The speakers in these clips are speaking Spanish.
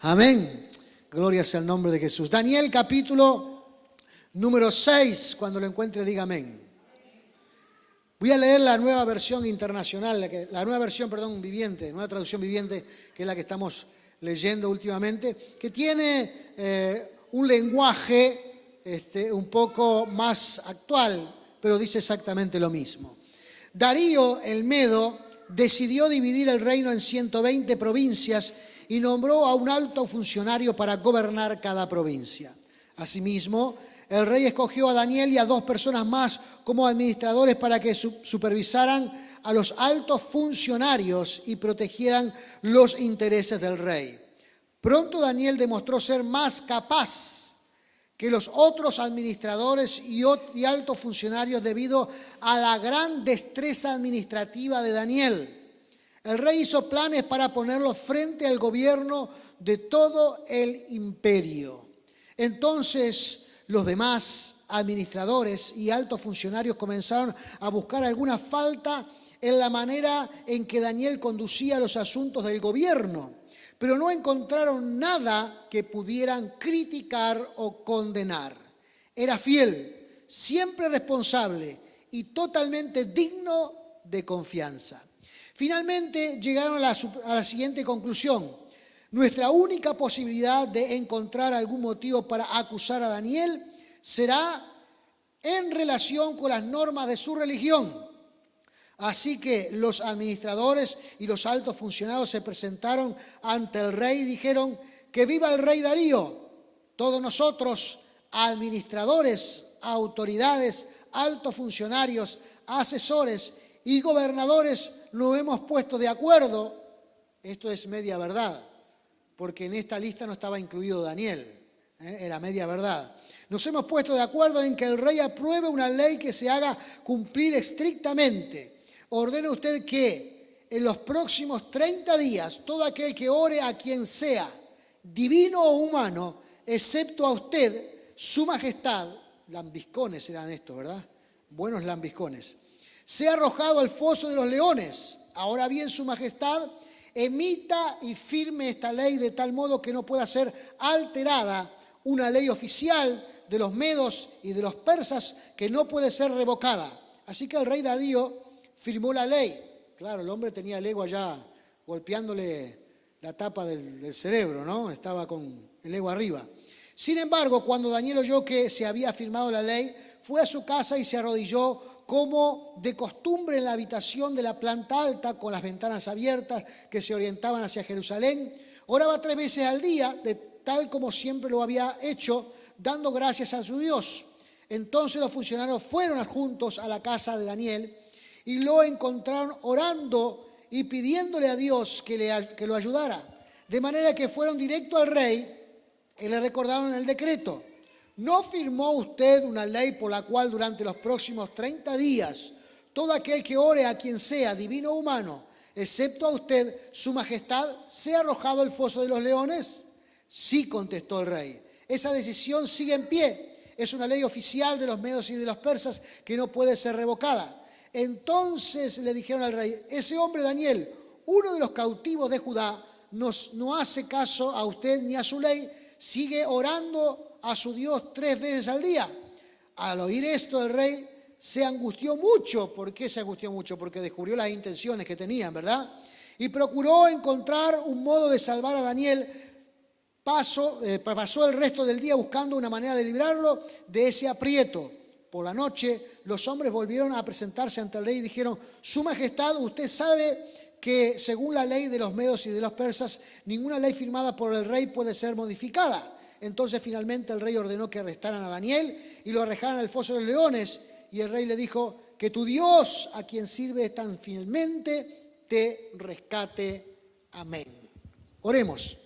Amén. Gloria sea el nombre de Jesús. Daniel capítulo número 6. Cuando lo encuentre diga amén. Voy a leer la nueva versión internacional, la nueva versión, viviente, nueva traducción viviente, que es la que estamos leyendo últimamente, que tiene un lenguaje un poco más actual, pero dice exactamente lo mismo. Darío el Medo decidió dividir el reino en 120 provincias y nombró a un alto funcionario para gobernar cada provincia. Asimismo, el rey escogió a Daniel y a 2 personas más como administradores para que supervisaran a los altos funcionarios y protegieran los intereses del rey. Pronto Daniel demostró ser más capaz que los otros administradores y altos funcionarios debido a la gran destreza administrativa de Daniel. El rey hizo planes para ponerlo frente al gobierno de todo el imperio. Entonces, los demás administradores y altos funcionarios comenzaron a buscar alguna falta en la manera en que Daniel conducía los asuntos del gobierno, pero no encontraron nada que pudieran criticar o condenar. Era fiel, siempre responsable y totalmente digno de confianza. Finalmente llegaron a la siguiente conclusión. Nuestra única posibilidad de encontrar algún motivo para acusar a Daniel será en relación con las normas de su religión. Así que los administradores y los altos funcionarios se presentaron ante el rey y dijeron: ¡que viva el rey Darío! Todos nosotros, administradores, autoridades, altos funcionarios, asesores y gobernadores, nos hemos puesto de acuerdo. Esto es media verdad, porque en esta lista no estaba incluido Daniel, era media verdad. Nos hemos puesto de acuerdo en que el rey apruebe una ley que se haga cumplir estrictamente. Ordene usted que en los próximos 30 días todo aquel que ore a quien sea, divino o humano, excepto a usted, su majestad, lambiscones eran estos, ¿verdad? Buenos lambiscones, sea arrojado al foso de los leones. Ahora bien, su majestad emita y firme esta ley de tal modo que no pueda ser alterada, una ley oficial de los medos y de los persas que no puede ser revocada. Así que el rey Darío firmó la ley. Claro, el hombre tenía el ego allá golpeándole la tapa del cerebro, ¿no? Estaba con el ego arriba. Sin embargo, cuando Daniel oyó que se había firmado la ley, fue a su casa y se arrodilló como de costumbre en la habitación de la planta alta, con las ventanas abiertas que se orientaban hacia Jerusalén. Oraba 3 veces al día, tal como siempre lo había hecho, dando gracias a su Dios. Entonces los funcionarios fueron juntos a la casa de Daniel y lo encontraron orando y pidiéndole a Dios que lo ayudara. De manera que fueron directo al rey y le recordaron el decreto. ¿No firmó usted una ley por la cual durante los próximos 30 días todo aquel que ore a quien sea, divino o humano, excepto a usted, su majestad, sea arrojado al foso de los leones? Sí, contestó el rey. Esa decisión sigue en pie. Es una ley oficial de los medos y de los persas que no puede ser revocada. Entonces le dijeron al rey: ese hombre Daniel, uno de los cautivos de Judá, no hace caso a usted ni a su ley, sigue orando a su Dios 3 veces al día. Al oír esto, el rey se angustió mucho. ¿Por qué se angustió mucho? Porque descubrió las intenciones que tenían, ¿verdad? Y procuró encontrar un modo de salvar a Daniel. Pasó el resto del día buscando una manera de librarlo de ese aprieto. Por la noche, los hombres volvieron a presentarse ante el rey y dijeron: su majestad, usted sabe que según la ley de los medos y de los persas, ninguna ley firmada por el rey puede ser modificada. Entonces finalmente el rey ordenó que arrestaran a Daniel y lo arrojaran al foso de los leones. Y el rey le dijo: que tu Dios, a quien sirve tan fielmente, te rescate. Amén. Oremos.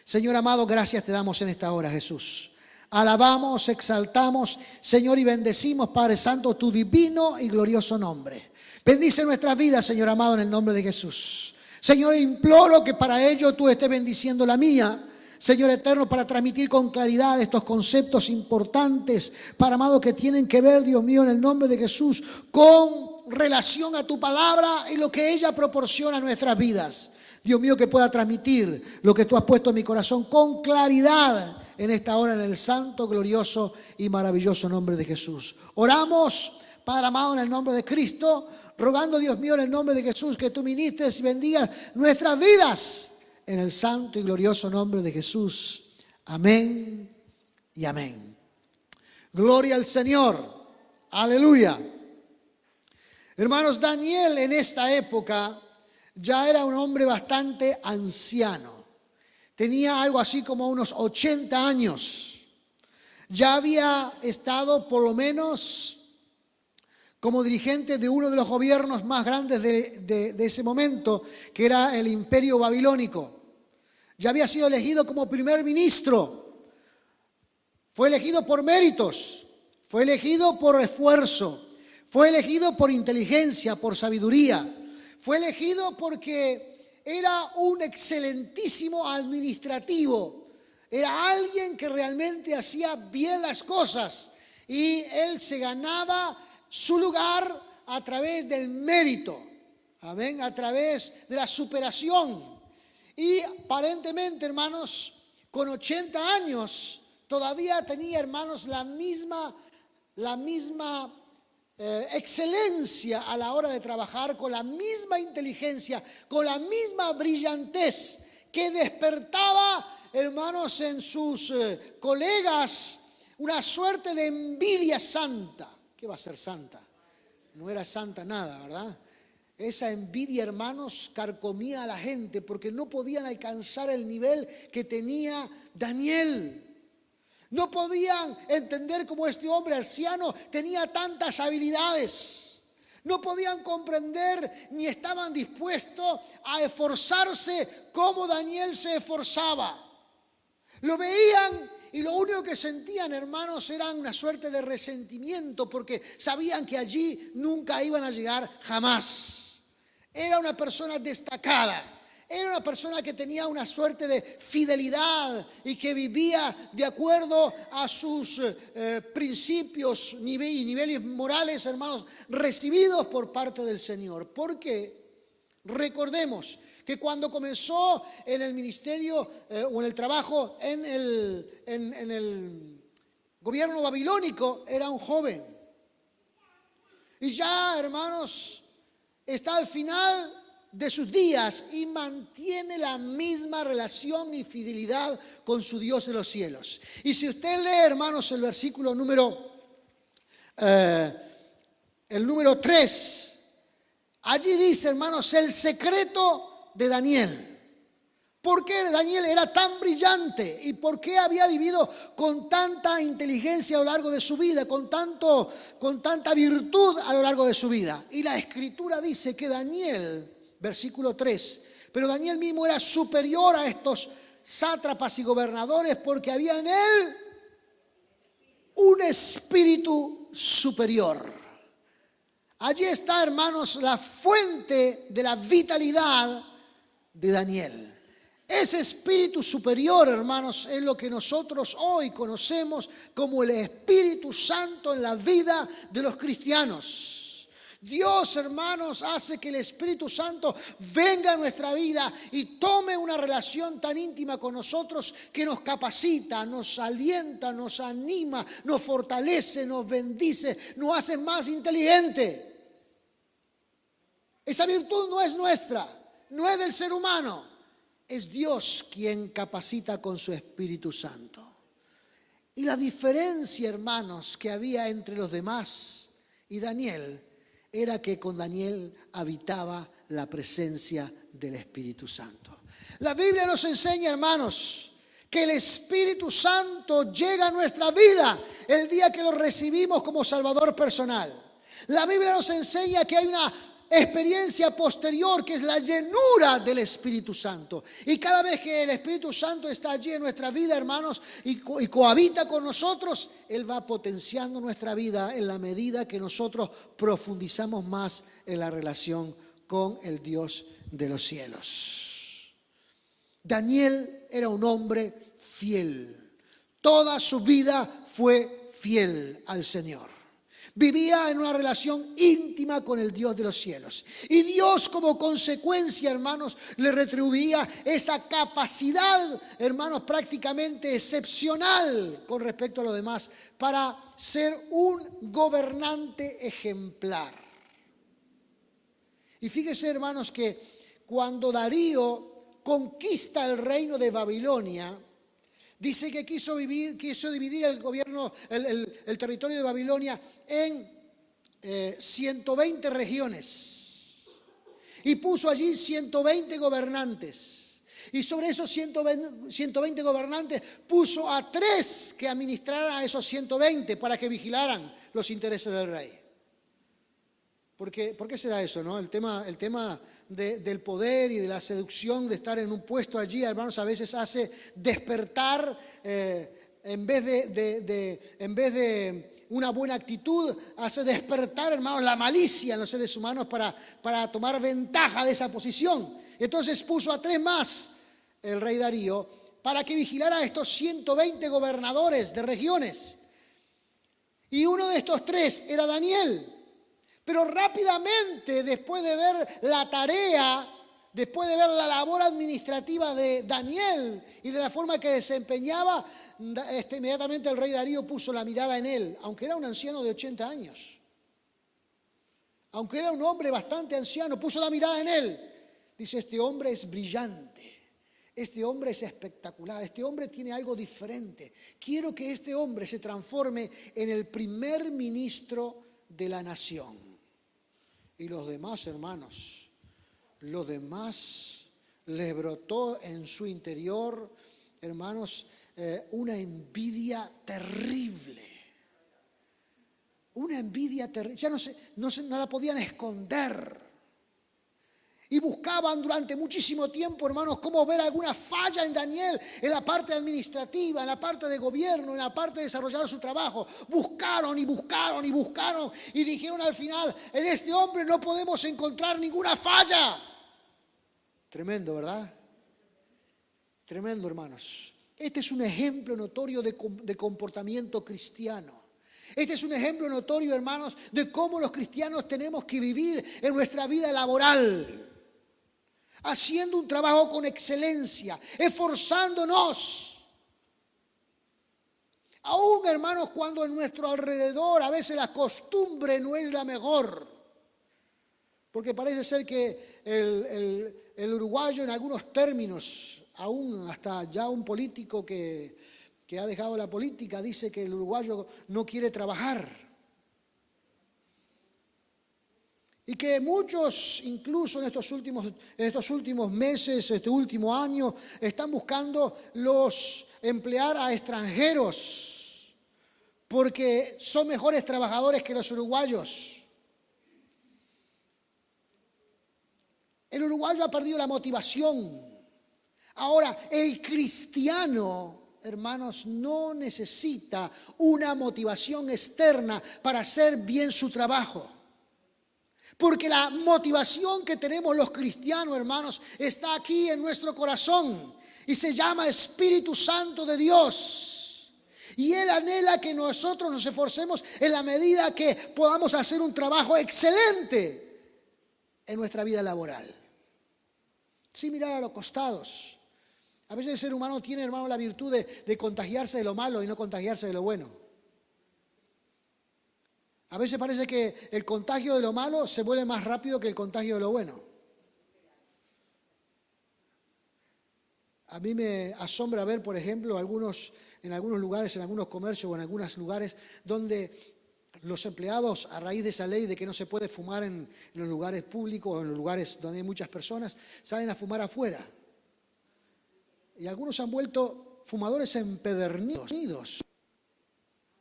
Señor amado, gracias te damos en esta hora, Jesús. Alabamos, exaltamos, Señor, y bendecimos, Padre Santo, tu divino y glorioso nombre. Bendice nuestras vidas, Señor amado, en el nombre de Jesús. Señor, imploro que para ello tú estés bendiciendo la mía, Señor eterno, para transmitir con claridad estos conceptos importantes, Padre amado, que tienen que ver, Dios mío, en el nombre de Jesús, con relación a tu palabra y lo que ella proporciona a nuestras vidas. Dios mío, que pueda transmitir lo que tú has puesto en mi corazón con claridad en esta hora, en el santo, glorioso y maravilloso nombre de Jesús. Oramos, Padre amado, en el nombre de Cristo, rogando, Dios mío, en el nombre de Jesús, que tú ministres y bendigas nuestras vidas en el santo y glorioso nombre de Jesús. Amén y amén. Gloria al Señor. Aleluya. Hermanos, Daniel en esta época ya era un hombre bastante anciano. Tenía algo así como unos 80 años. Ya había estado por lo menos como dirigente de uno de los gobiernos más grandes de ese momento, que era el Imperio Babilónico. Ya había sido elegido como primer ministro. Fue elegido por méritos, fue elegido por esfuerzo, fue elegido por inteligencia, por sabiduría. Fue elegido porque era un excelentísimo administrativo. Era alguien que realmente hacía bien las cosas y él se ganaba su lugar a través del mérito, amén, a través de la superación. Y aparentemente, hermanos, con 80 años todavía tenía, hermanos, la misma excelencia a la hora de trabajar, con la misma inteligencia, con la misma brillantez que despertaba, hermanos, en sus colegas una suerte de envidia santa. ¿Qué va a ser santa? No era santa nada, ¿verdad? Esa envidia, hermanos, carcomía a la gente porque no podían alcanzar el nivel que tenía Daniel. No podían entender cómo este hombre anciano tenía tantas habilidades. No podían comprender ni estaban dispuestos a esforzarse como Daniel se esforzaba. Lo veían y lo único que sentían, hermanos, era una suerte de resentimiento porque sabían que allí nunca iban a llegar jamás. Era una persona destacada. Era una persona que tenía una suerte de fidelidad y que vivía de acuerdo a sus principios y niveles morales, hermanos, recibidos por parte del Señor. Porque recordemos que cuando comenzó en el ministerio o en el trabajo en el gobierno babilónico, era un joven. Y ya, hermanos, está al final de sus días y mantiene la misma relación y fidelidad con su Dios de los cielos. Y si usted lee, hermanos, el versículo número 3, allí dice, hermanos, el secreto de Daniel. ¿Por qué Daniel era tan brillante? ¿Y por qué había vivido con tanta inteligencia a lo largo de su vida, con tanta virtud a lo largo de su vida? Y la Escritura dice que Daniel, versículo 3, pero Daniel mismo era superior a estos sátrapas y gobernadores porque había en él un espíritu superior. Allí está, hermanos, la fuente de la vitalidad de Daniel. Ese espíritu superior, hermanos, es lo que nosotros hoy conocemos como el Espíritu Santo en la vida de los cristianos. Dios, hermanos, hace que el Espíritu Santo venga a nuestra vida y tome una relación tan íntima con nosotros que nos capacita, nos alienta, nos anima, nos fortalece, nos bendice, nos hace más inteligente. Esa virtud no es nuestra, no es del ser humano. Es Dios quien capacita con su Espíritu Santo. Y la diferencia, hermanos, que había entre los demás y Daniel era que con Daniel habitaba la presencia del Espíritu Santo. La Biblia nos enseña, hermanos, que el Espíritu Santo llega a nuestra vida el día que lo recibimos como Salvador personal. La Biblia nos enseña que hay una experiencia posterior que es la llenura del Espíritu Santo. Y cada vez que el Espíritu Santo está allí en nuestra vida, hermanos, y cohabita con nosotros, Él va potenciando nuestra vida en la medida que nosotros profundizamos más en la relación con el Dios de los cielos. Daniel era un hombre fiel. Toda su vida fue fiel al Señor. Vivía en una relación íntima con el Dios de los cielos. Y Dios, como consecuencia, hermanos, le retribuía esa capacidad, hermanos, prácticamente excepcional con respecto a los demás, para ser un gobernante ejemplar. Y fíjese, hermanos, que cuando Darío conquista el reino de Babilonia, dice que quiso dividir el gobierno, el territorio de Babilonia en 120 regiones. Y puso allí 120 gobernantes. Y sobre esos 120 gobernantes puso a 3 que administraran a esos 120 para que vigilaran los intereses del rey. ¿Por qué será eso, no? El tema del poder y de la seducción de estar en un puesto allí, hermanos, a veces hace despertar, en vez de una buena actitud, hace despertar, hermanos, la malicia en los seres humanos para tomar ventaja de esa posición. Entonces puso a 3 más el rey Darío para que vigilara a estos 120 gobernadores de regiones. Y uno de estos 3 era Daniel. Pero rápidamente, después de ver la tarea, después de ver la labor administrativa de Daniel y de la forma que desempeñaba, inmediatamente el rey Darío puso la mirada en él, aunque era un anciano de 80 años. Aunque era un hombre bastante anciano, puso la mirada en él. Dice, este hombre es brillante, este hombre es espectacular, este hombre tiene algo diferente. Quiero que este hombre se transforme en el primer ministro de la nación. Y los demás, hermanos, los demás les brotó en su interior, hermanos, una envidia terrible. Una envidia terrible. Ya no la podían esconder. Y buscaban durante muchísimo tiempo, hermanos, cómo ver alguna falla en Daniel, en la parte administrativa, en la parte de gobierno, en la parte de desarrollar su trabajo. Buscaron y buscaron y buscaron y dijeron al final, en este hombre no podemos encontrar ninguna falla. Tremendo, ¿verdad? Tremendo, hermanos. Este es un ejemplo notorio de comportamiento cristiano. Este es un ejemplo notorio, hermanos, de cómo los cristianos tenemos que vivir en nuestra vida laboral. Haciendo un trabajo con excelencia, esforzándonos. Aún, hermanos, cuando en nuestro alrededor a veces la costumbre no es la mejor. Porque parece ser que el uruguayo en algunos términos, aún hasta ya un político que ha dejado la política, dice que el uruguayo no quiere trabajar. Y que muchos, incluso en estos últimos meses, este último año, están buscando emplear a extranjeros porque son mejores trabajadores que los uruguayos. El uruguayo ha perdido la motivación. Ahora, el cristiano, hermanos, no necesita una motivación externa para hacer bien su trabajo. Porque la motivación que tenemos los cristianos, hermanos, está aquí en nuestro corazón y se llama Espíritu Santo de Dios. Y Él anhela que nosotros nos esforcemos en la medida que podamos hacer un trabajo excelente en nuestra vida laboral. Sin mirar a los costados. A veces el ser humano tiene, hermano, la virtud de contagiarse de lo malo y no contagiarse de lo bueno. A veces parece que el contagio de lo malo se vuelve más rápido que el contagio de lo bueno. A mí me asombra ver, por ejemplo, en algunos lugares, en algunos comercios o en algunos lugares donde los empleados, a raíz de esa ley de que no se puede fumar en los lugares públicos o en los lugares donde hay muchas personas, salen a fumar afuera. Y algunos se han vuelto fumadores empedernidos.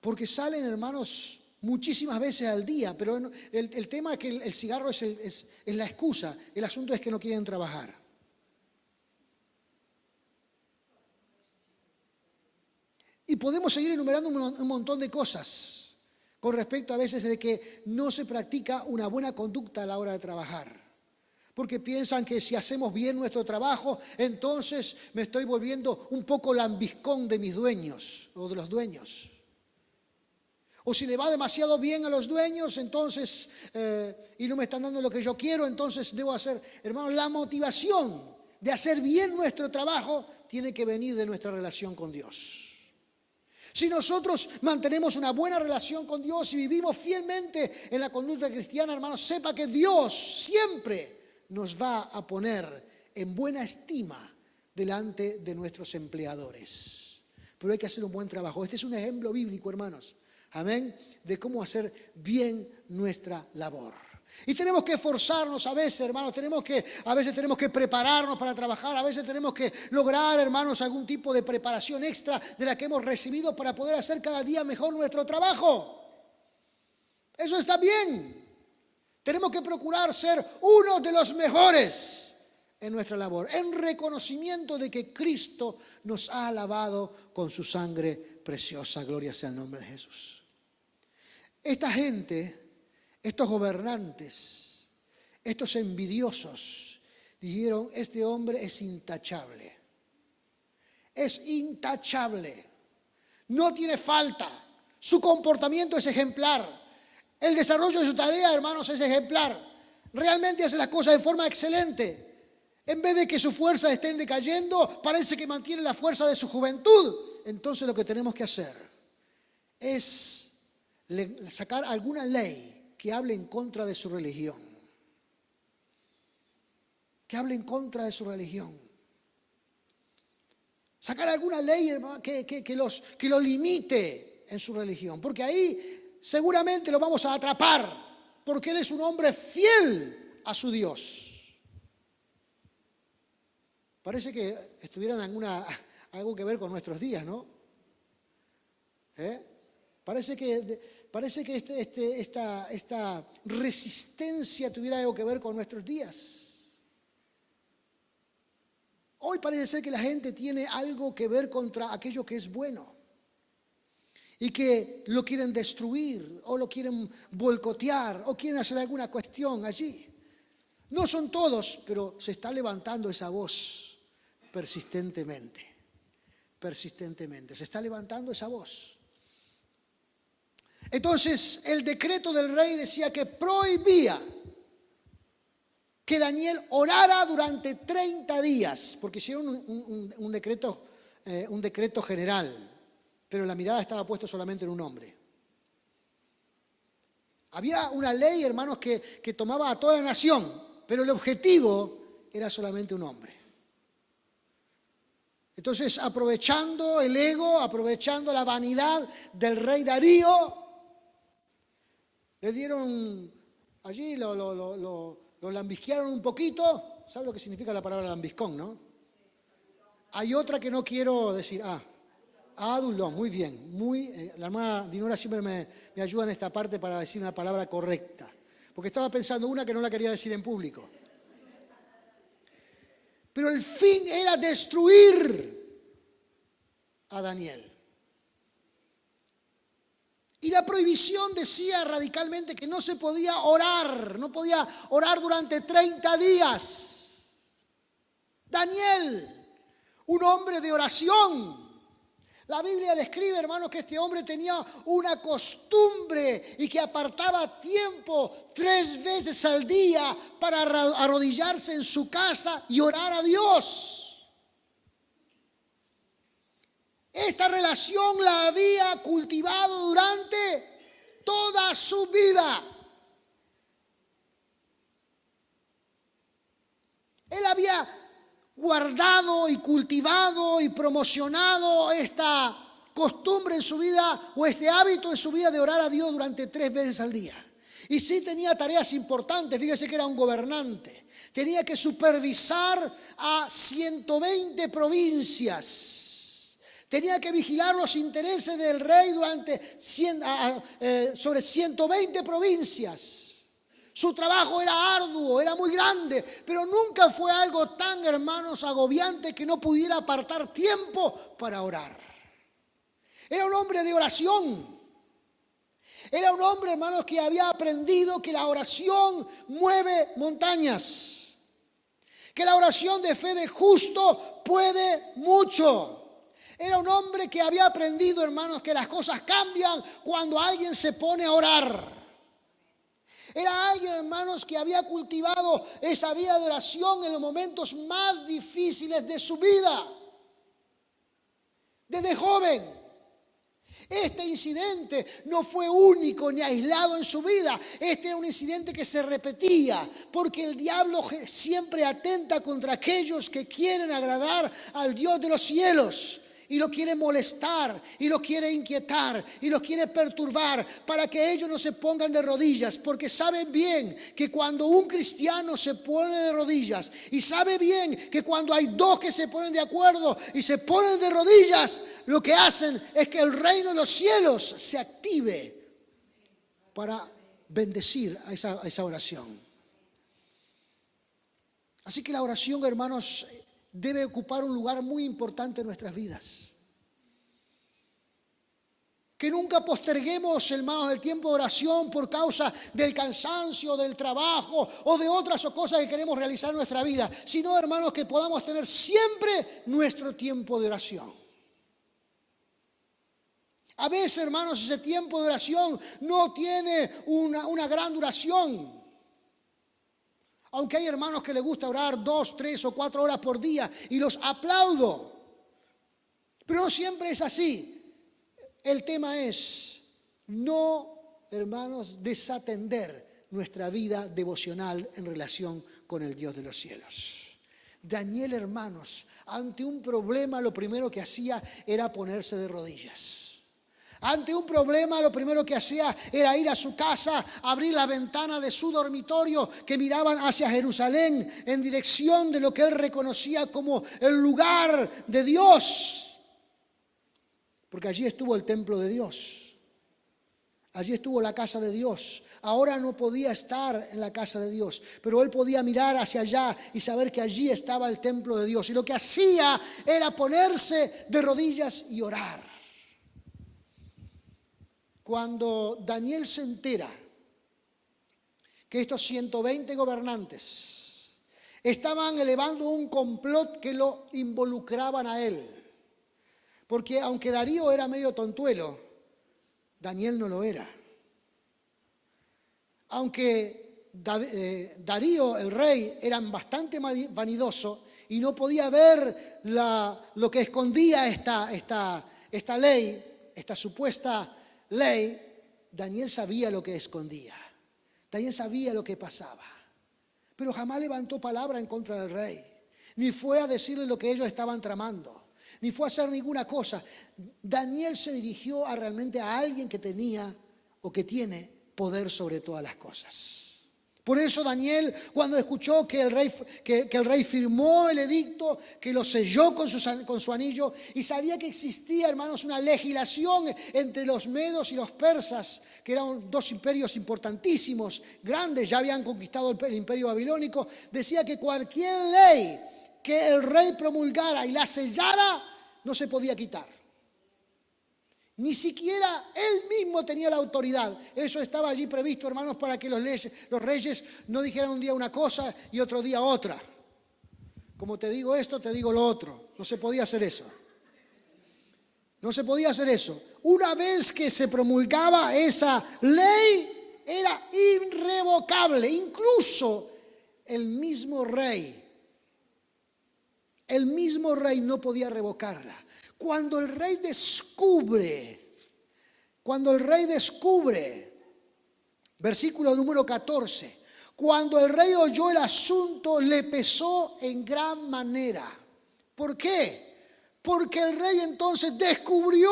Porque salen, hermanos, muchísimas veces al día, pero el tema es que el cigarro es la excusa, el asunto es que no quieren trabajar. Y podemos seguir enumerando un montón de cosas con respecto a veces de que no se practica una buena conducta a la hora de trabajar. Porque piensan que si hacemos bien nuestro trabajo, entonces me estoy volviendo un poco lambiscón de mis dueños o de los dueños. O si le va demasiado bien a los dueños, entonces, y no me están dando lo que yo quiero, entonces debo hacer. Hermanos, la motivación de hacer bien nuestro trabajo tiene que venir de nuestra relación con Dios. Si nosotros mantenemos una buena relación con Dios y vivimos fielmente en la conducta cristiana, hermanos, sepa que Dios siempre nos va a poner en buena estima delante de nuestros empleadores. Pero hay que hacer un buen trabajo. Este es un ejemplo bíblico, hermanos. Amén, de cómo hacer bien nuestra labor. Y tenemos que esforzarnos a veces, hermanos, a veces tenemos que prepararnos para trabajar, a veces tenemos que lograr, hermanos, algún tipo de preparación extra de la que hemos recibido para poder hacer cada día mejor nuestro trabajo. Eso está bien. Tenemos que procurar ser uno de los mejores en nuestra labor, en reconocimiento de que Cristo nos ha lavado con su sangre preciosa. Gloria sea el nombre de Jesús. Esta gente, estos gobernantes, estos envidiosos, dijeron: este hombre es intachable. Es intachable. No tiene falta. Su comportamiento es ejemplar. El desarrollo de su tarea, hermanos, es ejemplar. Realmente hace las cosas de forma excelente. En vez de que sus fuerzas estén decayendo, parece que mantiene la fuerza de su juventud. Entonces lo que tenemos que hacer es sacar alguna ley que hable en contra de su religión. Que hable en contra de su religión. Sacar alguna ley, hermano, que lo limite en su religión. Porque ahí seguramente lo vamos a atrapar. Porque él es un hombre fiel a su Dios. Parece que estuvieran algo que ver con nuestros días, ¿no? Parece que esta resistencia tuviera algo que ver con nuestros días. Hoy parece ser que la gente tiene algo que ver contra aquello que es bueno y que lo quieren destruir o lo quieren boicotear o quieren hacer alguna cuestión allí. No son todos, pero se está levantando esa voz persistentemente, se está levantando esa voz. Entonces el decreto del rey decía que prohibía que Daniel orara durante 30 días, porque hicieron un decreto general, pero la mirada estaba puesta solamente en un hombre. Había una ley, hermanos, que tomaba a toda la nación, pero el objetivo era solamente un hombre. Entonces, aprovechando el ego, aprovechando la vanidad del rey Darío, le dieron allí, lo lambisquearon un poquito. ¿Sabe lo que significa la palabra lambiscón, no? Hay otra que no quiero decir. Adulón, muy bien. La hermana Dinora siempre me ayuda en esta parte para decir una palabra correcta. Porque estaba pensando una que no la quería decir en público. Pero el fin era destruir a Daniel. Y la prohibición decía radicalmente que no se podía orar, no podía orar durante 30 días. Daniel, un hombre de oración. La Biblia describe, hermanos, que este hombre tenía una costumbre y que apartaba tiempo 3 veces al día para arrodillarse en su casa y orar a Dios. Esta relación la había cultivado durante toda su vida. Él había guardado y cultivado y promocionado esta costumbre en su vida o este hábito en su vida de orar a Dios durante 3 veces al día. Y sí tenía tareas importantes. Fíjese que era un gobernante. Tenía que supervisar a 120 provincias. Tenía que vigilar los intereses del rey sobre 120 provincias. Su trabajo era arduo, era muy grande, pero nunca fue algo tan, hermanos, agobiante que no pudiera apartar tiempo para orar. Era un hombre de oración. Era un hombre, hermanos, que había aprendido que la oración mueve montañas. Que la oración de fe de justo puede mucho. Era un hombre que había aprendido, hermanos, que las cosas cambian cuando alguien se pone a orar. Era alguien, hermanos, que había cultivado esa vida de oración en los momentos más difíciles de su vida. Desde joven. Este incidente no fue único ni aislado en su vida. Este era un incidente que se repetía, porque el diablo siempre atenta contra aquellos que quieren agradar al Dios de los cielos. Y lo quiere molestar, y lo quiere inquietar, y lo quiere perturbar para que ellos no se pongan de rodillas. Porque saben bien que cuando un cristiano se pone de rodillas, y sabe bien que cuando hay dos que se ponen de acuerdo y se ponen de rodillas, lo que hacen es que el reino de los cielos se active para bendecir a esa oración. Así que la oración, hermanos, debe ocupar un lugar muy importante en nuestras vidas. Que nunca posterguemos, hermanos, el tiempo de oración por causa del cansancio, del trabajo o de otras cosas que queremos realizar en nuestra vida, sino, hermanos, que podamos tener siempre nuestro tiempo de oración. A veces, hermanos, ese tiempo de oración no tiene una gran duración. Aunque hay hermanos que les gusta orar 2, 3 o 4 horas por día y los aplaudo. Pero no siempre es así. El tema es no, hermanos, desatender nuestra vida devocional en relación con el Dios de los cielos. Daniel, hermanos, ante un problema lo primero que hacía era ponerse de rodillas. Ante un problema, lo primero que hacía era ir a su casa, abrir la ventana de su dormitorio que miraban hacia Jerusalén en dirección de lo que él reconocía como el lugar de Dios. Porque allí estuvo el templo de Dios. Allí estuvo la casa de Dios. Ahora no podía estar en la casa de Dios, pero él podía mirar hacia allá y saber que allí estaba el templo de Dios. Y lo que hacía era ponerse de rodillas y orar. Cuando Daniel se entera que estos 120 gobernantes estaban elevando un complot que lo involucraban a él, porque aunque Darío era medio tontuelo, Daniel no lo era. Aunque Darío, el rey, era bastante vanidoso y no podía ver lo que escondía esta ley, esta supuesta ley, Daniel sabía lo que escondía. Daniel sabía lo que pasaba. Pero jamás levantó palabra en contra del rey. Ni fue a decirle lo que ellos estaban tramando. Ni fue a hacer ninguna cosa. Daniel se dirigió realmente a alguien que tenía o que tiene poder sobre todas las cosas. Por eso Daniel, cuando escuchó que el rey firmó el edicto, que lo selló con su anillo, y sabía que existía, hermanos, una legislación entre los medos y los persas, que eran dos imperios importantísimos, grandes, ya habían conquistado el imperio babilónico, decía que cualquier ley que el rey promulgara y la sellara, no se podía quitar. Ni siquiera él mismo tenía la autoridad. Eso estaba allí previsto, hermanos, para que los reyes no dijeran un día una cosa y otro día otra. Como te digo esto, te digo lo otro. No se podía hacer eso. No se podía hacer eso. Una vez que se promulgaba esa ley, era irrevocable. Incluso el mismo rey no podía revocarla. Cuando el rey descubre, versículo número 14, cuando el rey oyó el asunto, le pesó en gran manera. ¿Por qué? Porque el rey entonces descubrió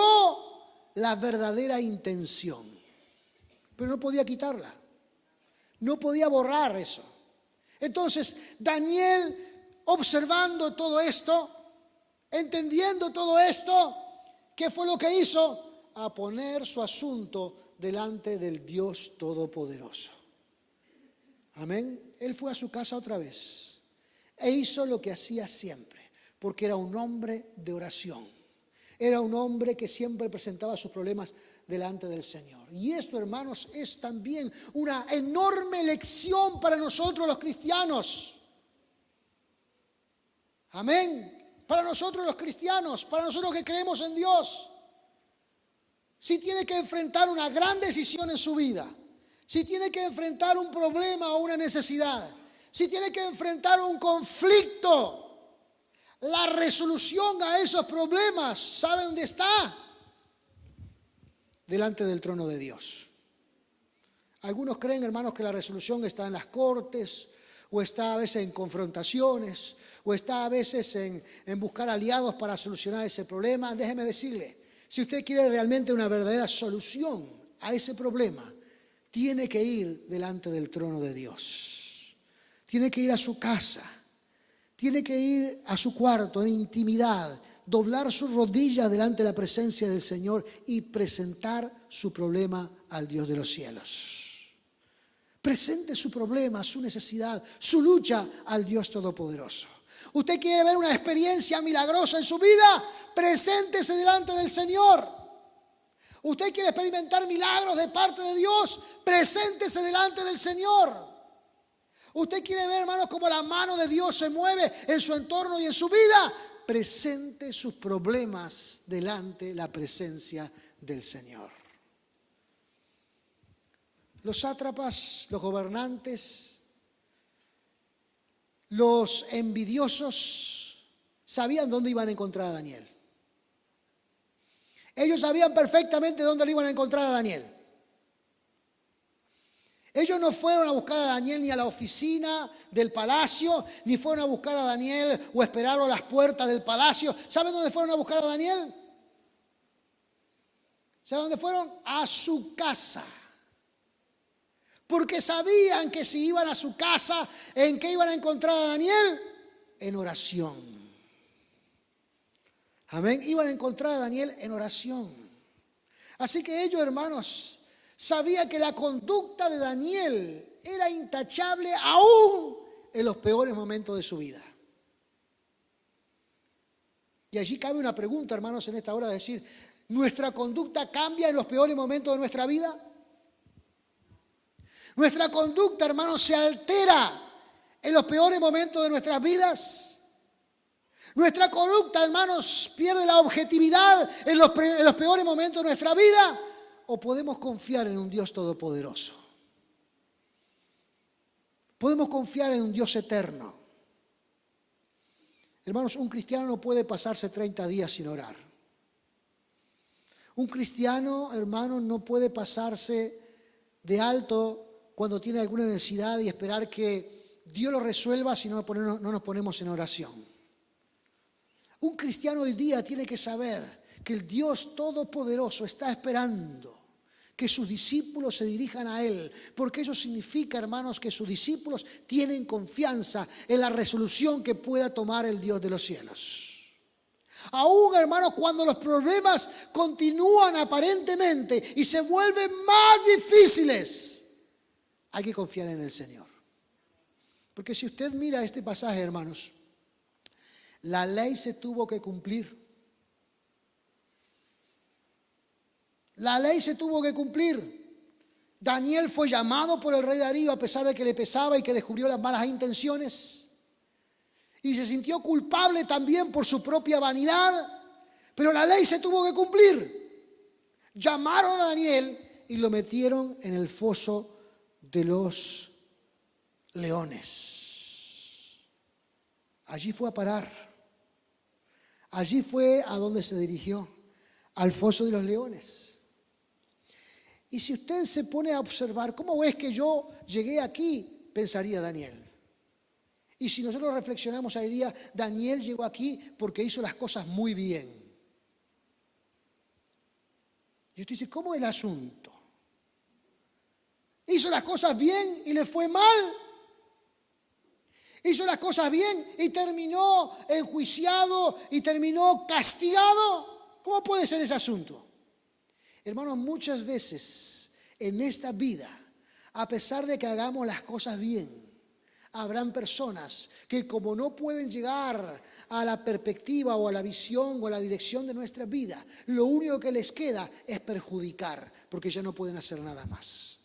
la verdadera intención, pero no podía quitarla, no podía borrar eso. Entonces Daniel, observando todo esto, entendiendo todo esto, ¿qué fue lo que hizo? A poner su asunto delante del Dios Todopoderoso. Amén. Él fue a su casa otra vez e hizo lo que hacía siempre, porque era un hombre de oración. Era un hombre que siempre presentaba sus problemas delante del Señor. Y esto, hermanos, es también una enorme lección para nosotros los cristianos. Amén. para nosotros los cristianos, para nosotros que creemos en Dios. Si tiene que enfrentar una gran decisión en su vida, si tiene que enfrentar un problema o una necesidad, si tiene que enfrentar un conflicto, la resolución a esos problemas, ¿sabe dónde está? Delante del trono de Dios. Algunos creen, hermanos, que la resolución está en las cortes, o está a veces en confrontaciones, o está a veces en buscar aliados para solucionar ese problema. Déjeme decirle, si usted quiere realmente una verdadera solución a ese problema, tiene que ir delante del trono de Dios. Tiene que ir a su casa, tiene que ir a su cuarto en intimidad, doblar sus rodillas delante de la presencia del Señor y presentar su problema al Dios de los cielos. Presente su problema, su necesidad, su lucha al Dios Todopoderoso. ¿Usted quiere ver una experiencia milagrosa en su vida? Preséntese delante del Señor. ¿Usted quiere experimentar milagros de parte de Dios? Preséntese delante del Señor. ¿Usted quiere ver, hermanos, cómo la mano de Dios se mueve en su entorno y en su vida? Presente sus problemas delante de la presencia del Señor. Los sátrapas, los gobernantes, los envidiosos sabían dónde iban a encontrar a Daniel. Ellos sabían perfectamente dónde le iban a encontrar a Daniel. Ellos no fueron a buscar a Daniel ni a la oficina del palacio, ni fueron a buscar a Daniel o esperarlo a las puertas del palacio. ¿Saben dónde fueron a buscar a Daniel? ¿Saben dónde fueron? A su casa. Porque sabían que si iban a su casa, ¿en qué iban a encontrar a Daniel? En oración. Amén. Iban a encontrar a Daniel en oración. Así que ellos, hermanos, sabían que la conducta de Daniel era intachable aún en los peores momentos de su vida. Y allí cabe una pregunta, hermanos, en esta hora de decir, ¿nuestra conducta cambia en los peores momentos de nuestra vida? Nuestra conducta, hermanos, se altera en los peores momentos de nuestras vidas. Nuestra conducta, hermanos, pierde la objetividad en los peores momentos de nuestra vida. ¿O podemos confiar en un Dios todopoderoso? Podemos confiar en un Dios eterno. Hermanos, un cristiano no puede pasarse 30 días sin orar. Un cristiano, hermano, no puede pasarse de alto cuando tiene alguna necesidad y esperar que Dios lo resuelva si no nos ponemos en oración. Un cristiano hoy día tiene que saber que el Dios Todopoderoso está esperando que sus discípulos se dirijan a Él, porque eso significa, hermanos, que sus discípulos tienen confianza en la resolución que pueda tomar el Dios de los cielos. Aún, hermanos, cuando los problemas continúan aparentemente y se vuelven más difíciles, hay que confiar en el Señor. Porque si usted mira este pasaje, hermanos, la ley se tuvo que cumplir. La ley se tuvo que cumplir. Daniel fue llamado por el rey Darío a pesar de que le pesaba y que descubrió las malas intenciones. Y se sintió culpable también por su propia vanidad. Pero la ley se tuvo que cumplir. Llamaron a Daniel y lo metieron en el foso de los leones. Allí fue a parar. Allí fue a donde se dirigió, al foso de los leones. Y si usted se pone a observar, ¿cómo es que yo llegué aquí? Pensaría Daniel. Y si nosotros reflexionamos hoy día, Daniel llegó aquí porque hizo las cosas muy bien. Y usted dice, ¿cómo es el asunto? ¿Hizo las cosas bien y le fue mal? ¿Hizo las cosas bien y terminó enjuiciado y terminó castigado? ¿Cómo puede ser ese asunto? Hermanos, muchas veces en esta vida, a pesar de que hagamos las cosas bien, habrán personas que como no pueden llegar a la perspectiva o a la visión o a la dirección de nuestra vida, lo único que les queda es perjudicar, porque ya no pueden hacer nada más.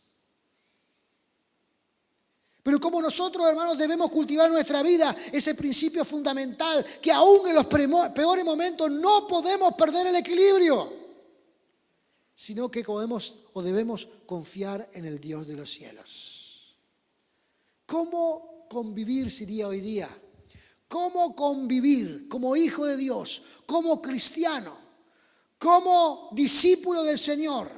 Pero como nosotros, hermanos, debemos cultivar en nuestra vida ese principio fundamental, que aún en los peores momentos no podemos perder el equilibrio, sino que podemos o debemos confiar en el Dios de los cielos. ¿Cómo convivir sería hoy día? ¿Cómo convivir como hijo de Dios, como cristiano, como discípulo del Señor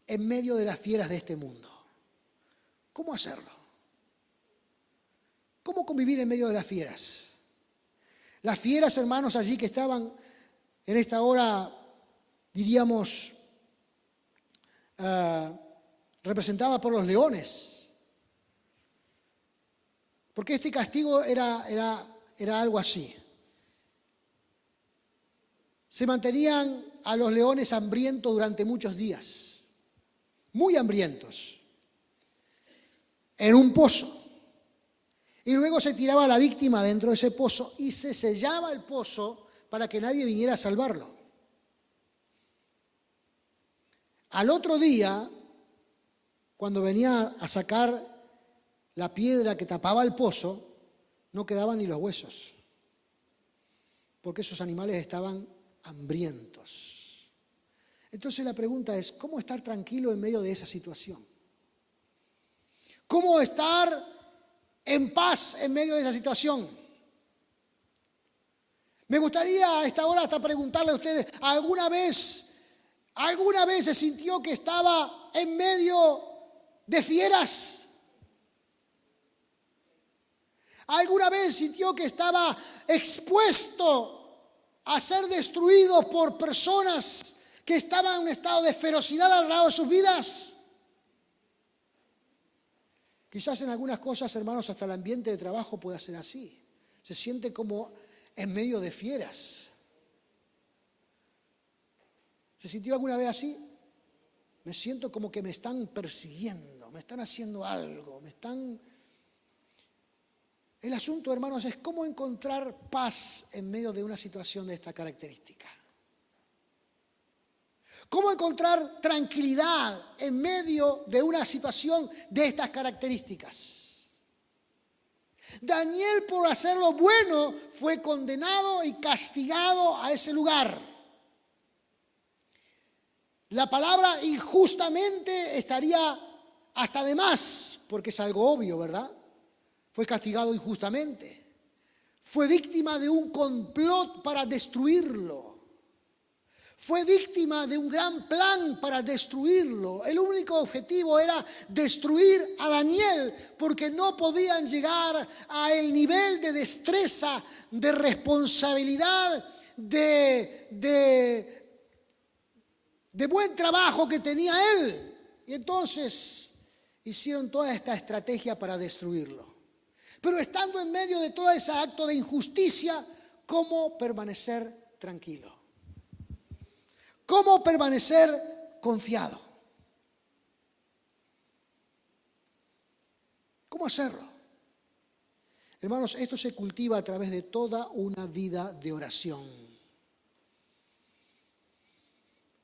en medio de las fieras de este mundo? ¿Cómo hacerlo? ¿Cómo convivir en medio de las fieras? Las fieras, hermanos, allí que estaban en esta hora, diríamos, representadas por los leones. Porque este castigo era algo así. Se mantenían a los leones hambrientos durante muchos días, muy hambrientos, en un pozo. Y luego se tiraba a la víctima dentro de ese pozo y se sellaba el pozo para que nadie viniera a salvarlo. Al otro día, cuando venía a sacar la piedra que tapaba el pozo, no quedaban ni los huesos, porque esos animales estaban hambrientos. Entonces la pregunta es, ¿cómo estar tranquilo en medio de esa situación? ¿Cómo estar en paz en medio de esa situación? Me gustaría a esta hora hasta preguntarle a ustedes, ¿alguna vez se sintió que estaba en medio de fieras? ¿Alguna vez sintió que estaba expuesto a ser destruido por personas que estaban en un estado de ferocidad al lado de sus vidas? Quizás en algunas cosas, hermanos, hasta el ambiente de trabajo pueda ser así. Se siente como en medio de fieras. ¿Se sintió alguna vez así? Me siento como que me están persiguiendo, me están haciendo algo, El asunto, hermanos, es cómo encontrar paz en medio de una situación de esta característica. ¿Cómo encontrar tranquilidad en medio de una situación de estas características? Daniel, por hacer lo bueno, fue condenado y castigado a ese lugar. La palabra injustamente estaría hasta de más, porque es algo obvio, ¿verdad? Fue castigado injustamente. Fue víctima de un complot para destruirlo. Fue víctima de un gran plan para destruirlo. El único objetivo era destruir a Daniel, porque no podían llegar al nivel de destreza, de responsabilidad, de buen trabajo que tenía él. Y entonces hicieron toda esta estrategia para destruirlo. Pero estando en medio de todo ese acto de injusticia, ¿cómo permanecer tranquilo? ¿Cómo permanecer confiado? ¿Cómo hacerlo? Hermanos, esto se cultiva a través de toda una vida de oración.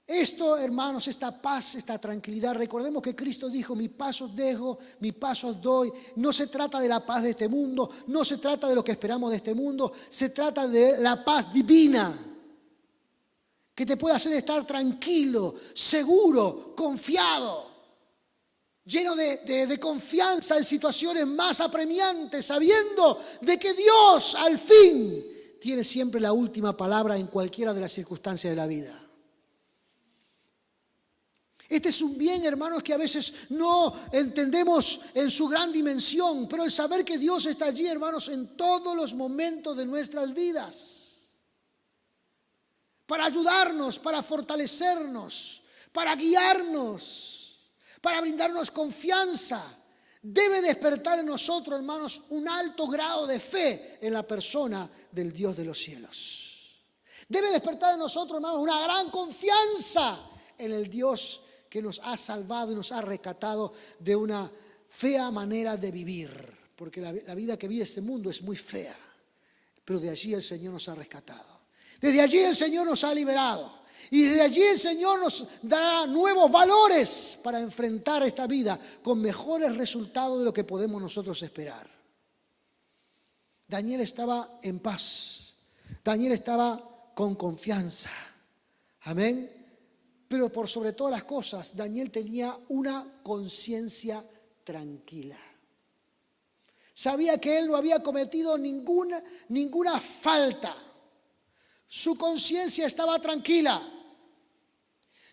Esto, hermanos, esta paz, esta tranquilidad, recordemos que Cristo dijo, mi paz os dejo, mi paz os doy. No se trata de la paz de este mundo, no se trata de lo que esperamos de este mundo, se trata de la paz divina, que te puede hacer estar tranquilo, seguro, confiado, lleno de confianza en situaciones más apremiantes, sabiendo de que Dios al fin tiene siempre la última palabra en cualquiera de las circunstancias de la vida. Este es un bien, hermanos, que a veces no entendemos en su gran dimensión, pero el saber que Dios está allí, hermanos, en todos los momentos de nuestras vidas, para ayudarnos, para fortalecernos, para guiarnos, para brindarnos confianza, debe despertar en nosotros, hermanos, un alto grado de fe en la persona del Dios de los cielos. Debe despertar en nosotros, hermanos, una gran confianza en el Dios que nos ha salvado y nos ha rescatado de una fea manera de vivir, porque la vida que vive este mundo es muy fea, pero de allí el Señor nos ha rescatado. Desde allí el Señor nos ha liberado. Y desde allí el Señor nos dará nuevos valores para enfrentar esta vida con mejores resultados de lo que podemos nosotros esperar. Daniel estaba en paz. Daniel estaba con confianza. Amén. Pero por sobre todas las cosas, Daniel tenía una conciencia tranquila. Sabía que él no había cometido ninguna falta. Su conciencia estaba tranquila.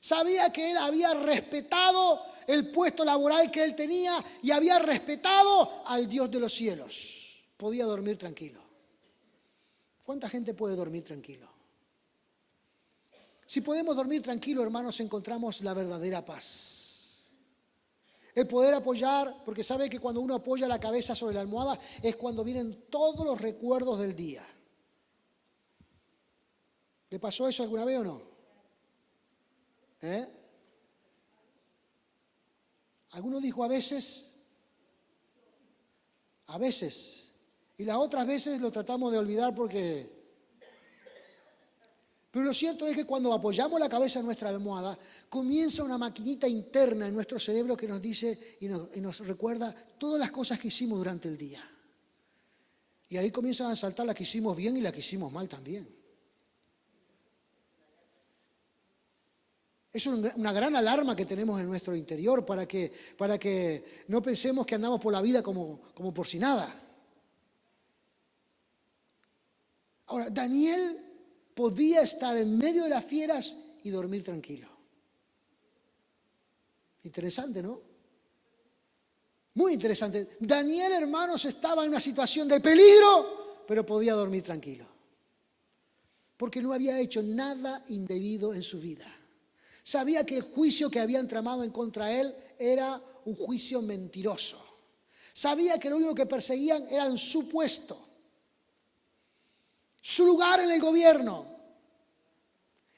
Sabía que él había respetado el puesto laboral que él tenía y había respetado al Dios de los cielos. Podía dormir tranquilo. ¿Cuánta gente puede dormir tranquilo? Si podemos dormir tranquilo, hermanos, encontramos la verdadera paz. El poder apoyar, porque sabe que cuando uno apoya la cabeza sobre la almohada es cuando vienen todos los recuerdos del día. ¿Le pasó eso alguna vez o no? Alguno dijo a veces. Y las otras veces lo tratamos de olvidar porque... Pero lo cierto es que cuando apoyamos la cabeza en nuestra almohada, comienza una maquinita interna en nuestro cerebro que nos dice y nos recuerda todas las cosas que hicimos durante el día. Y ahí comienzan a saltar las que hicimos bien y las que hicimos mal también. Es una gran alarma que tenemos en nuestro interior para que no pensemos que andamos por la vida como por si nada. Ahora, Daniel podía estar en medio de las fieras y dormir tranquilo. Interesante, ¿no? Muy interesante. Daniel, hermanos, estaba en una situación de peligro, pero podía dormir tranquilo. Porque no había hecho nada indebido en su vida. Sabía que el juicio que habían tramado en contra de él era un juicio mentiroso. Sabía que lo único que perseguían era su puesto, su lugar en el gobierno.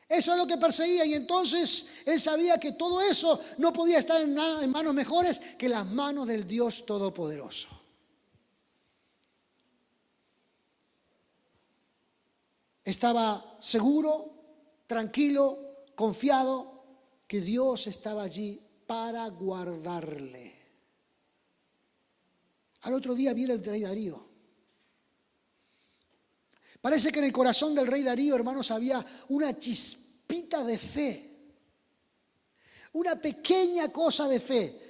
Eso es lo que perseguía y entonces él sabía que todo eso no podía estar en manos mejores que las manos del Dios Todopoderoso. Estaba seguro, tranquilo, confiado que Dios estaba allí para guardarle. Al otro día viene el rey Darío. Parece que en el corazón del rey Darío, hermanos, había una chispita de fe. Una pequeña cosa de fe.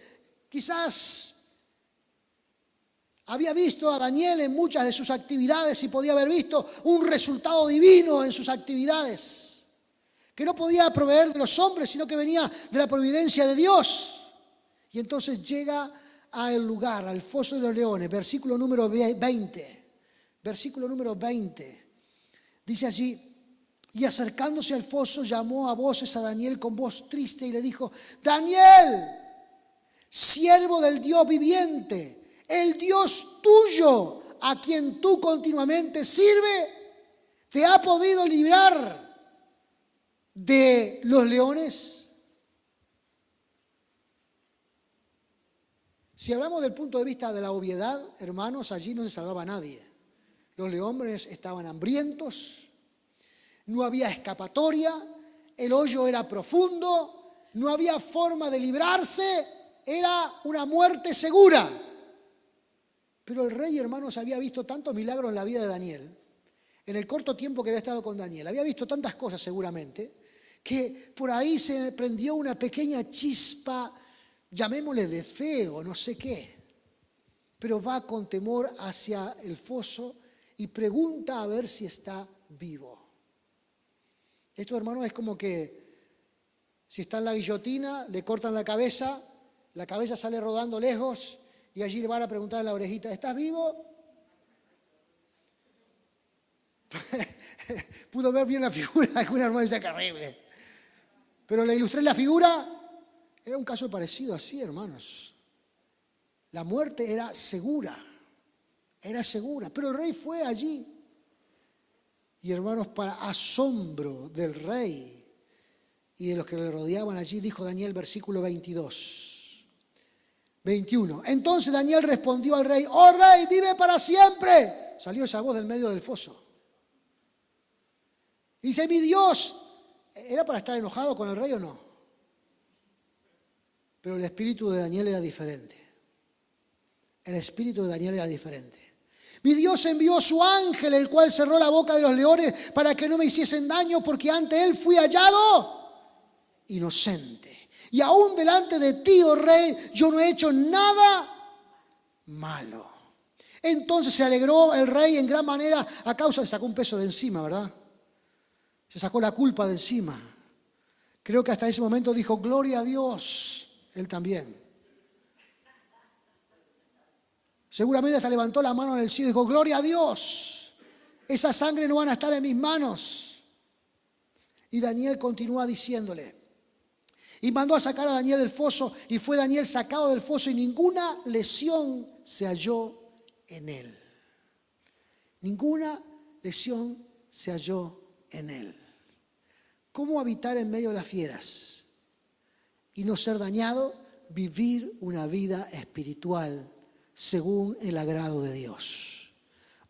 Quizás había visto a Daniel en muchas de sus actividades y podía haber visto un resultado divino en sus actividades. Que no podía proveer de los hombres, sino que venía de la providencia de Dios. Y entonces llega al lugar, al foso de los leones, versículo número 20. Versículo número 20. Dice allí, y acercándose al foso llamó a voces a Daniel con voz triste y le dijo, Daniel, siervo del Dios viviente, el Dios tuyo, a quien tú continuamente sirves, ¿te ha podido librar de los leones? Si hablamos del punto de vista de la obviedad, hermanos, allí no se salvaba nadie. Los leones estaban hambrientos, no había escapatoria, el hoyo era profundo, no había forma de librarse, era una muerte segura. Pero el rey, hermanos, había visto tantos milagros en la vida de Daniel, en el corto tiempo que había estado con Daniel, había visto tantas cosas seguramente, que por ahí se prendió una pequeña chispa, llamémosle de fe o no sé qué, pero va con temor hacia el foso y pregunta a ver si está vivo. Esto, hermano, es como que si está en la guillotina, le cortan la cabeza sale rodando lejos y allí le van a preguntar en la orejita, ¿estás vivo? Pudo ver bien la figura, alguna hermana dice que horrible. Pero le ilustré la figura, era un caso parecido así, hermanos. La muerte era segura, pero el rey fue allí. Y hermanos, para asombro del rey y de los que le rodeaban allí, dijo Daniel, versículo 21. Entonces Daniel respondió al rey, ¡oh rey, vive para siempre! Salió esa voz del medio del foso. Dice, mi Dios ¿Era para estar enojado con el rey o no? Pero el espíritu de Daniel era diferente. El espíritu de Daniel era diferente. Mi Dios envió a su ángel, el cual cerró la boca de los leones para que no me hiciesen daño, porque ante él fui hallado inocente. Y aún delante de ti, oh rey, yo no he hecho nada malo. Entonces se alegró el rey en gran manera a causa de, sacó un peso de encima, ¿verdad? Se sacó la culpa de encima. Creo que hasta ese momento dijo, gloria a Dios, él también. Seguramente hasta levantó la mano en el cielo y dijo, gloria a Dios, esa sangre no van a estar en mis manos. Y Daniel continúa diciéndole, y mandó a sacar a Daniel del foso, y fue Daniel sacado del foso y ninguna lesión se halló en él. Ninguna lesión se halló en él. ¿Cómo habitar en medio de las fieras y no ser dañado? Vivir una vida espiritual según el agrado de Dios.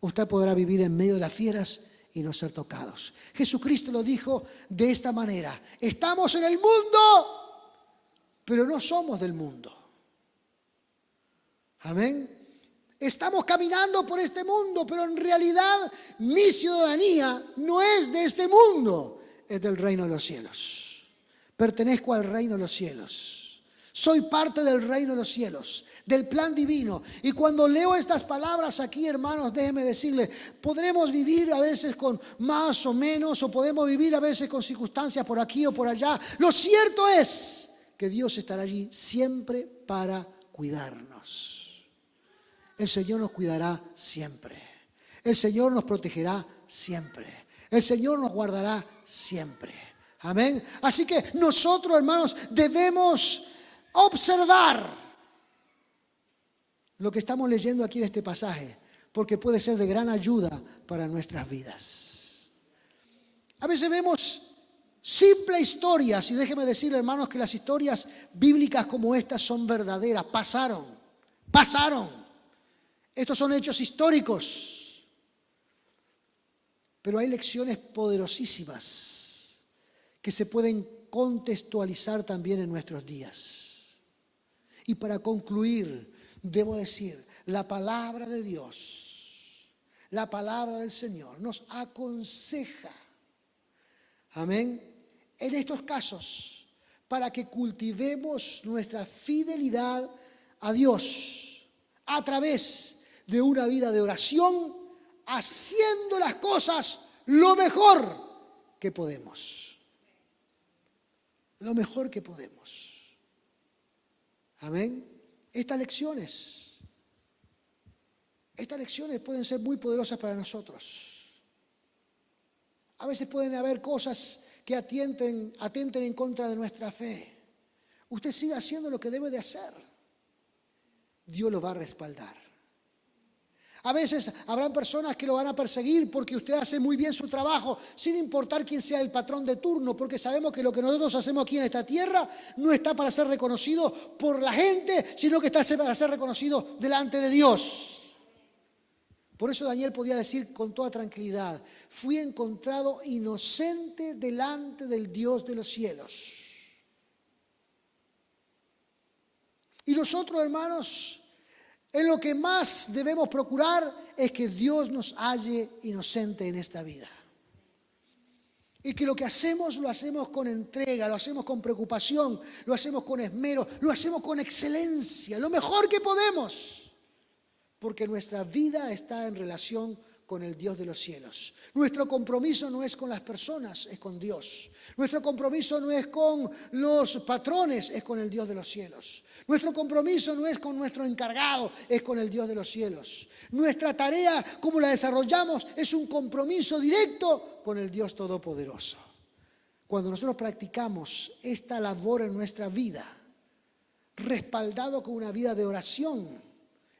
Usted podrá vivir en medio de las fieras y no ser tocados. Jesucristo lo dijo de esta manera: estamos en el mundo, pero no somos del mundo. Amén. Estamos caminando por este mundo, pero en realidad mi ciudadanía no es de este mundo, es del reino de los cielos. Pertenezco al reino de los cielos. Soy parte del reino de los cielos, del plan divino. Y cuando leo estas palabras aquí, hermanos, déjenme decirles, podremos vivir a veces con más o menos, o podemos vivir a veces con circunstancias por aquí o por allá. Lo cierto es que Dios estará allí siempre para cuidarnos. El Señor nos cuidará siempre. El Señor nos protegerá siempre. El Señor nos guardará siempre. Amén. Así que nosotros, hermanos, debemos observar lo que estamos leyendo aquí en este pasaje, porque puede ser de gran ayuda para nuestras vidas. A veces vemos simples historias, y déjenme decirle, hermanos, que las historias bíblicas como estas son verdaderas, pasaron. Estos son hechos históricos, pero hay lecciones poderosísimas que se pueden contextualizar también en nuestros días. Y para concluir, debo decir, la palabra de Dios, la palabra del Señor nos aconseja, amén, en estos casos, para que cultivemos nuestra fidelidad a Dios a través de una vida de oración, haciendo las cosas lo mejor que podemos. Lo mejor que podemos. Amén. Estas lecciones pueden ser muy poderosas para nosotros. A veces pueden haber cosas que atenten en contra de nuestra fe. Usted siga haciendo lo que debe de hacer. Dios lo va a respaldar. A veces habrán personas que lo van a perseguir porque usted hace muy bien su trabajo, sin importar quién sea el patrón de turno, porque sabemos que lo que nosotros hacemos aquí en esta tierra no está para ser reconocido por la gente, sino que está para ser reconocido delante de Dios. Por eso Daniel podía decir con toda tranquilidad, fui encontrado inocente delante del Dios de los cielos. Y nosotros, hermanos, en lo que más debemos procurar es que Dios nos halle inocente en esta vida. Y que lo que hacemos, lo hacemos con entrega, lo hacemos con preocupación, lo hacemos con esmero, lo hacemos con excelencia, lo mejor que podemos. Porque nuestra vida está en relación con el Dios de los cielos. Nuestro compromiso no es con las personas, es con Dios. Nuestro compromiso no es con los patrones, es con el Dios de los cielos. Nuestro compromiso no es con nuestro encargado, es con el Dios de los cielos. Nuestra tarea, como la desarrollamos, es un compromiso directo con el Dios Todopoderoso. Cuando nosotros practicamos esta labor en nuestra vida, respaldado con una vida de oración,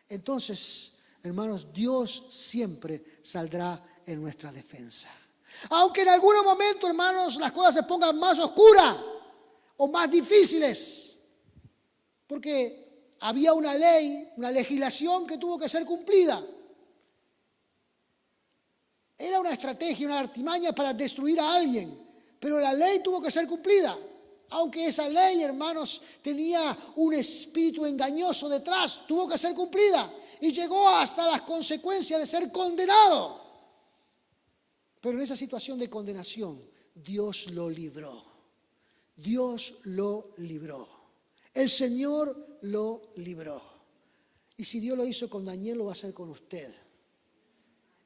entonces, hermanos, Dios siempre saldrá en nuestra defensa. Aunque en algún momento, hermanos, las cosas se pongan más oscuras o más difíciles, porque había una ley, una legislación que tuvo que ser cumplida. Era una estrategia, una artimaña para destruir a alguien, pero la ley tuvo que ser cumplida. Aunque esa ley, hermanos, tenía un espíritu engañoso detrás, tuvo que ser cumplida. Y llegó hasta las consecuencias de ser condenado. Pero en esa situación de condenación, Dios lo libró. Dios lo libró. El Señor lo libró. Y si Dios lo hizo con Daniel, lo va a hacer con usted.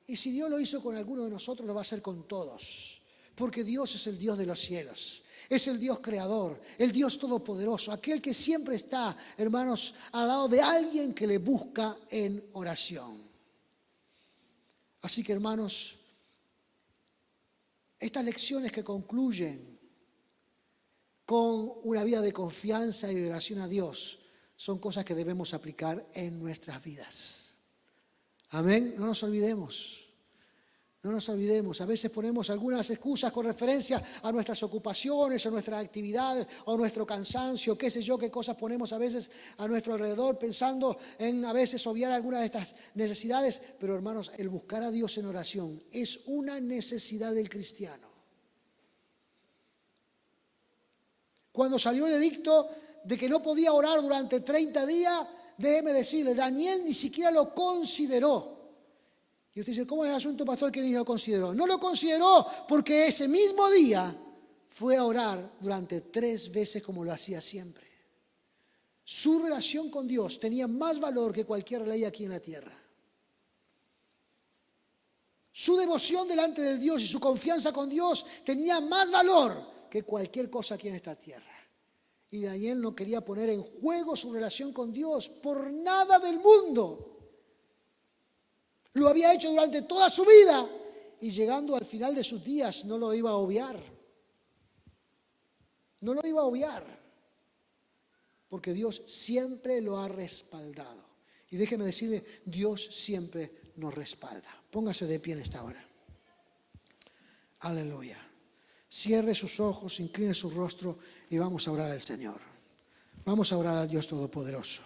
Y si Dios lo hizo con alguno de nosotros, lo va a hacer con todos. Porque Dios es el Dios de los cielos. Es el Dios creador, el Dios todopoderoso, aquel que siempre está, hermanos, al lado de alguien que le busca en oración. Así que, hermanos, estas lecciones que concluyen con una vida de confianza y de oración a Dios son cosas que debemos aplicar en nuestras vidas. Amén, no nos olvidemos. No nos olvidemos, a veces ponemos algunas excusas con referencia a nuestras ocupaciones, a nuestras actividades, o nuestro cansancio, qué sé yo, qué cosas ponemos a veces a nuestro alrededor pensando en a veces obviar algunas de estas necesidades. Pero hermanos, el buscar a Dios en oración es una necesidad del cristiano. Cuando salió el edicto de que no podía orar durante 30 días, déjeme decirle, Daniel ni siquiera lo consideró. Y usted dice, ¿cómo es el asunto, pastor, que ni lo consideró? No lo consideró porque ese mismo día fue a orar durante 3 veces como lo hacía siempre. Su relación con Dios tenía más valor que cualquier ley aquí en la tierra. Su devoción delante de Dios y su confianza con Dios tenía más valor que cualquier cosa aquí en esta tierra. Y Daniel no quería poner en juego su relación con Dios por nada del mundo. Lo había hecho durante toda su vida y llegando al final de sus días no lo iba a obviar. No lo iba a obviar. Porque Dios siempre lo ha respaldado. Y déjeme decirle, Dios siempre nos respalda. Póngase de pie en esta hora. Aleluya. Cierre sus ojos, incline su rostro y vamos a orar al Señor. Vamos a orar al Dios Todopoderoso.